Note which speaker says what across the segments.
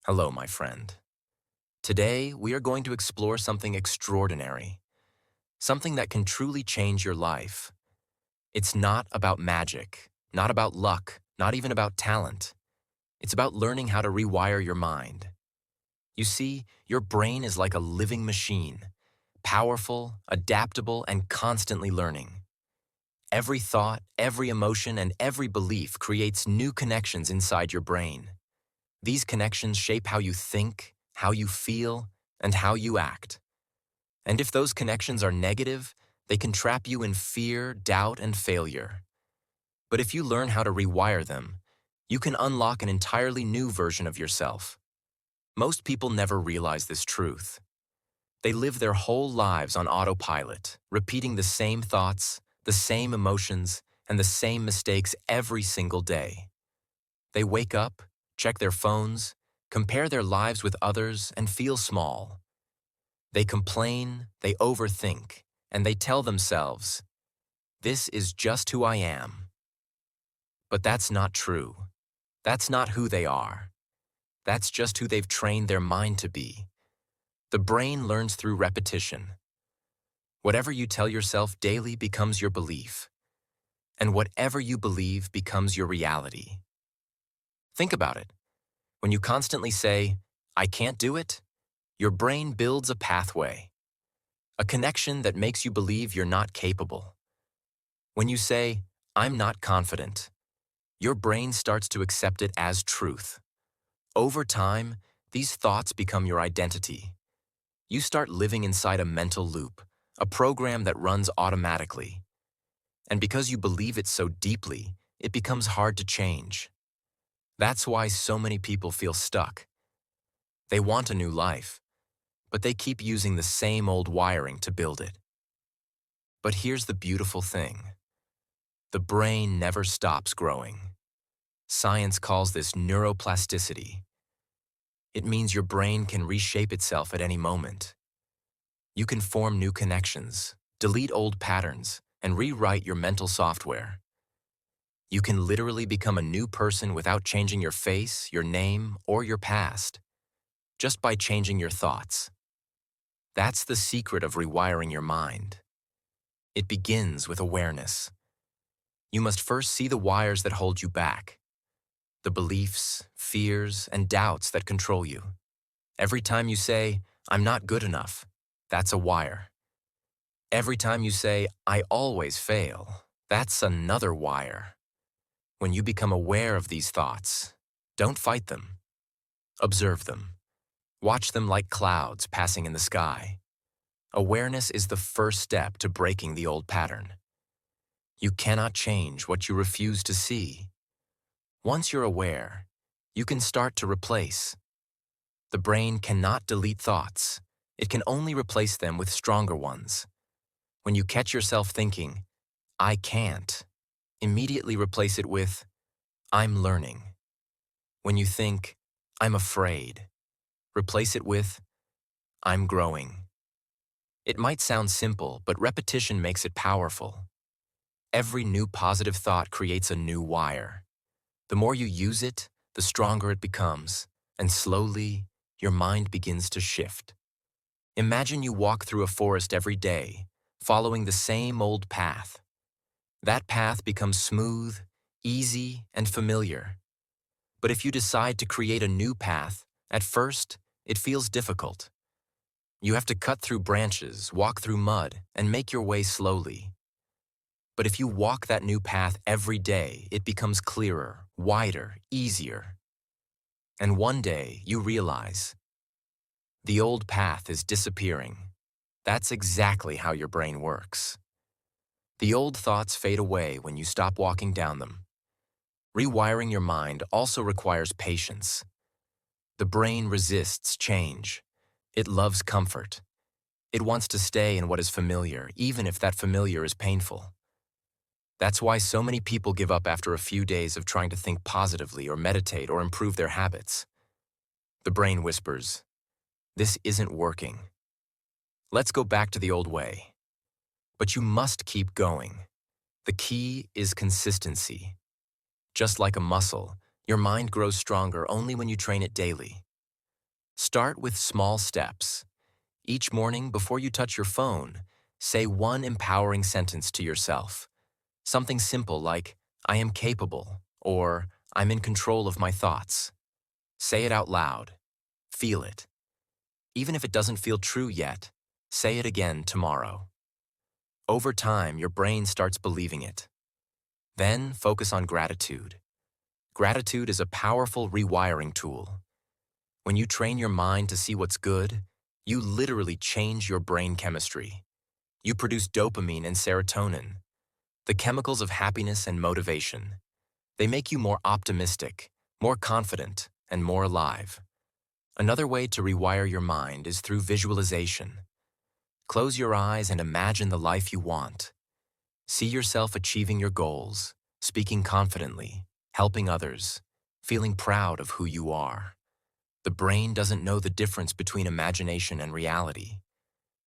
Speaker 1: Hello, my friend. Today, we are going to explore something extraordinary, something that can truly change your life. It's not about magic, not about luck, not even about talent. It's about learning how to rewire your mind. You see, your brain is like a living machine, powerful, adaptable, and constantly learning. Every thought, every emotion, and every belief creates new connections inside your brain. These connections shape how you think, how you feel, and how you act. And if those connections are negative, they can trap you in fear, doubt, and failure. But if you learn how to rewire them, you can unlock an entirely new version of yourself. Most people never realize this truth. They live their whole lives on autopilot, repeating the same thoughts, the same emotions, and the same mistakes every single day. They wake up, check their phones, compare their lives with others, and feel small. They complain, they overthink, and they tell themselves, "This is just who I am." But that's not true. That's not who they are. That's just who they've trained their mind to be. The brain learns through repetition. Whatever you tell yourself daily becomes your belief, and whatever you believe becomes your reality. Think about it. When you constantly say, "I can't do it," your brain builds a pathway, a connection that makes you believe you're not capable. When you say, "I'm not confident," your brain starts to accept it as truth. Over time, these thoughts become your identity. You start living inside a mental loop, a program that runs automatically. And because you believe it so deeply, it becomes hard to change. That's why so many people feel stuck. They want a new life, but they keep using the same old wiring to build it. But here's the beautiful thing. The brain never stops growing. Science calls this neuroplasticity. It means your brain can reshape itself at any moment. You can form new connections, delete old patterns, and rewrite your mental software. You can literally become a new person without changing your face, your name, or your past, just by changing your thoughts. That's the secret of rewiring your mind. It begins with awareness. You must first see the wires that hold you back, the beliefs, fears, and doubts that control you. Every time you say, "I'm not good enough," that's a wire. Every time you say, "I always fail," that's another wire. When you become aware of these thoughts, don't fight them. Observe them. Watch them like clouds passing in the sky. Awareness is the first step to breaking the old pattern. You cannot change what you refuse to see. Once you're aware, you can start to replace. The brain cannot delete thoughts. It can only replace them with stronger ones. When you catch yourself thinking, "I can't," immediately replace it with, "I'm learning." When you think, "I'm afraid," replace it with, "I'm growing." It might sound simple, but repetition makes it powerful. Every new positive thought creates a new wire. The more you use it, the stronger it becomes, and slowly, your mind begins to shift. Imagine you walk through a forest every day, following the same old path. That path becomes smooth, easy, and familiar. But if you decide to create a new path, at first, it feels difficult. You have to cut through branches, walk through mud, and make your way slowly. But if you walk that new path every day, it becomes clearer, wider, easier. And one day, you realize, the old path is disappearing. That's exactly how your brain works. The old thoughts fade away when you stop walking down them. Rewiring your mind also requires patience. The brain resists change. It loves comfort. It wants to stay in what is familiar, even if that familiar is painful. That's why so many people give up after a few days of trying to think positively or meditate or improve their habits. The brain whispers, "This isn't working. Let's go back to the old way." But you must keep going. The key is consistency. Just like a muscle, your mind grows stronger only when you train it daily. Start with small steps. Each morning, before you touch your phone, say one empowering sentence to yourself. Something simple like, I am capable, or I'm in control of my thoughts. Say it out loud. Feel it. Even if it doesn't feel true yet, say it again tomorrow. Over time, your brain starts believing it. Then focus on gratitude. Gratitude is a powerful rewiring tool. When you train your mind to see what's good, you literally change your brain chemistry. You produce dopamine and serotonin, the chemicals of happiness and motivation. They make you more optimistic, more confident, and more alive. Another way to rewire your mind is through visualization. Close your eyes and imagine the life you want. See yourself achieving your goals, speaking confidently, helping others, feeling proud of who you are. The brain doesn't know the difference between imagination and reality.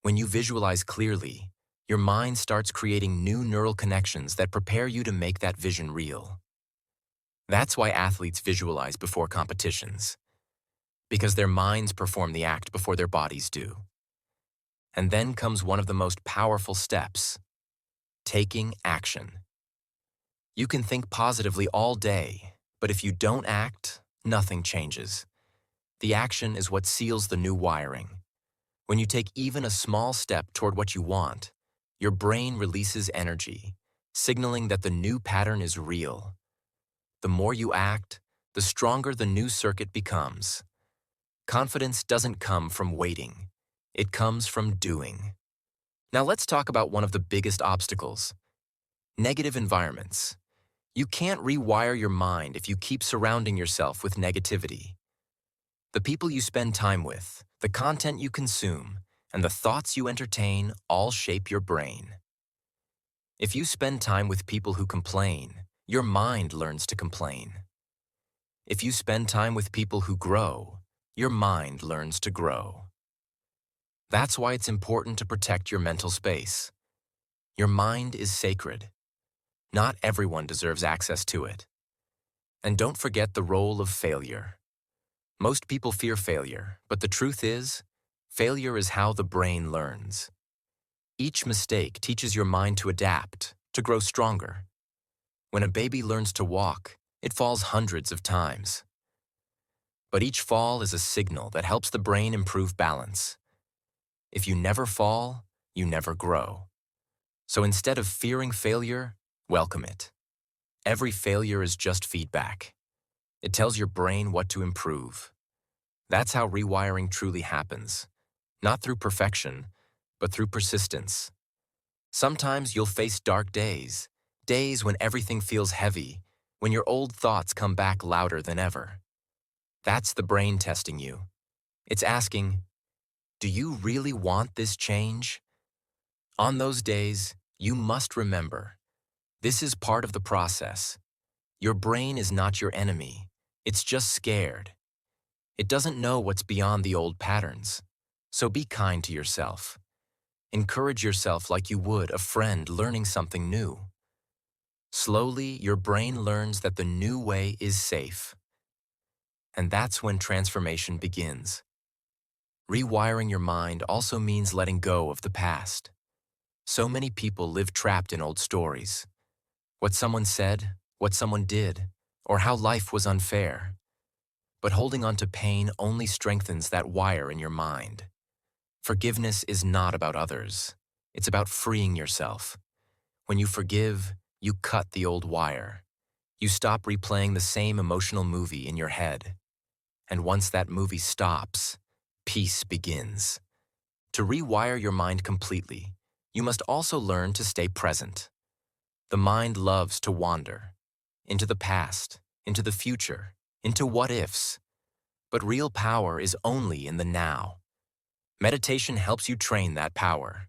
Speaker 1: When you visualize clearly, your mind starts creating new neural connections that prepare you to make that vision real. That's why athletes visualize before competitions, because their minds perform the act before their bodies do. And then comes one of the most powerful steps: taking action. You can think positively all day, but if you don't act, nothing changes. The action is what seals the new wiring. When you take even a small step toward what you want, your brain releases energy, signaling that the new pattern is real. The more you act, the stronger the new circuit becomes. Confidence doesn't come from waiting. It comes from doing. Now let's talk about one of the biggest obstacles: negative environments. You can't rewire your mind if you keep surrounding yourself with negativity. The people you spend time with, the content you consume, and the thoughts you entertain all shape your brain. If you spend time with people who complain, your mind learns to complain. If you spend time with people who grow, your mind learns to grow. That's why it's important to protect your mental space. Your mind is sacred. Not everyone deserves access to it. And don't forget the role of failure. Most people fear failure, but the truth is, failure is how the brain learns. Each mistake teaches your mind to adapt, to grow stronger. When a baby learns to walk, it falls hundreds of times. But each fall is a signal that helps the brain improve balance. If you never fall, you never grow. So instead of fearing failure, welcome it. Every failure is just feedback. It tells your brain what to improve. That's how rewiring truly happens. Not through perfection, but through persistence. Sometimes you'll face dark days, days when everything feels heavy, when your old thoughts come back louder than ever. That's the brain testing you. It's asking, do you really want this change? On those days, you must remember, this is part of the process. Your brain is not your enemy. It's just scared. It doesn't know what's beyond the old patterns. So be kind to yourself. Encourage yourself like you would a friend learning something new. Slowly, your brain learns that the new way is safe. And that's when transformation begins. Rewiring your mind also means letting go of the past. So many people live trapped in old stories. What someone said, what someone did, or how life was unfair. But holding on to pain only strengthens that wire in your mind. Forgiveness is not about others. It's about freeing yourself. When you forgive, you cut the old wire. You stop replaying the same emotional movie in your head. And once that movie stops, peace begins. To rewire your mind completely, you must also learn to stay present. The mind loves to wander into the past, into the future, into what-ifs. But real power is only in the now. Meditation helps you train that power.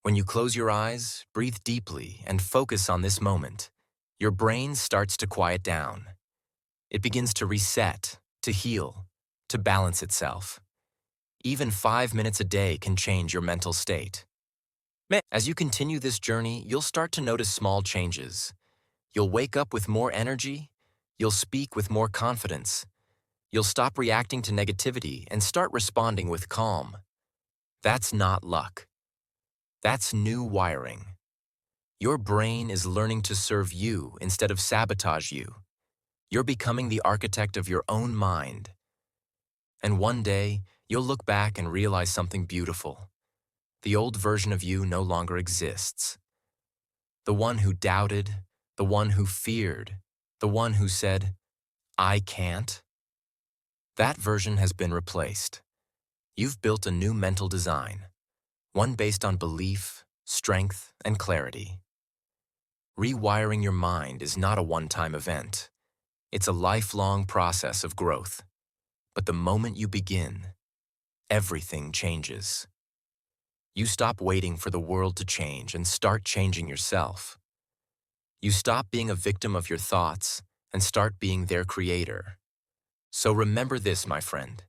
Speaker 1: When you close your eyes, breathe deeply, and focus on this moment, your brain starts to quiet down. It begins to reset, to heal, to balance itself. Even 5 minutes a day can change your mental state. As you continue this journey, you'll start to notice small changes. You'll wake up with more energy. You'll speak with more confidence. You'll stop reacting to negativity and start responding with calm. That's not luck. That's new wiring. Your brain is learning to serve you instead of sabotage you. You're becoming the architect of your own mind. And one day, you'll look back and realize something beautiful. The old version of you no longer exists. The one who doubted, the one who feared, the one who said, "I can't." That version has been replaced. You've built a new mental design, one based on belief, strength, and clarity. Rewiring your mind is not a one-time event. It's a lifelong process of growth. But the moment you begin, everything changes. You stop waiting for the world to change and start changing yourself. You stop being a victim of your thoughts and start being their creator. So remember this, my friend.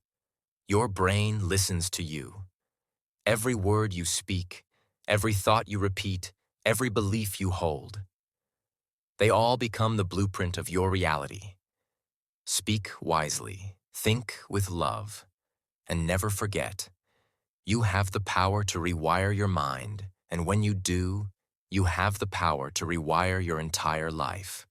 Speaker 1: Your brain listens to you. Every word you speak, every thought you repeat, every belief you hold. They all become the blueprint of your reality. Speak wisely, think with love, and never forget, you have the power to rewire your mind, and when you do, you have the power to rewire your entire life.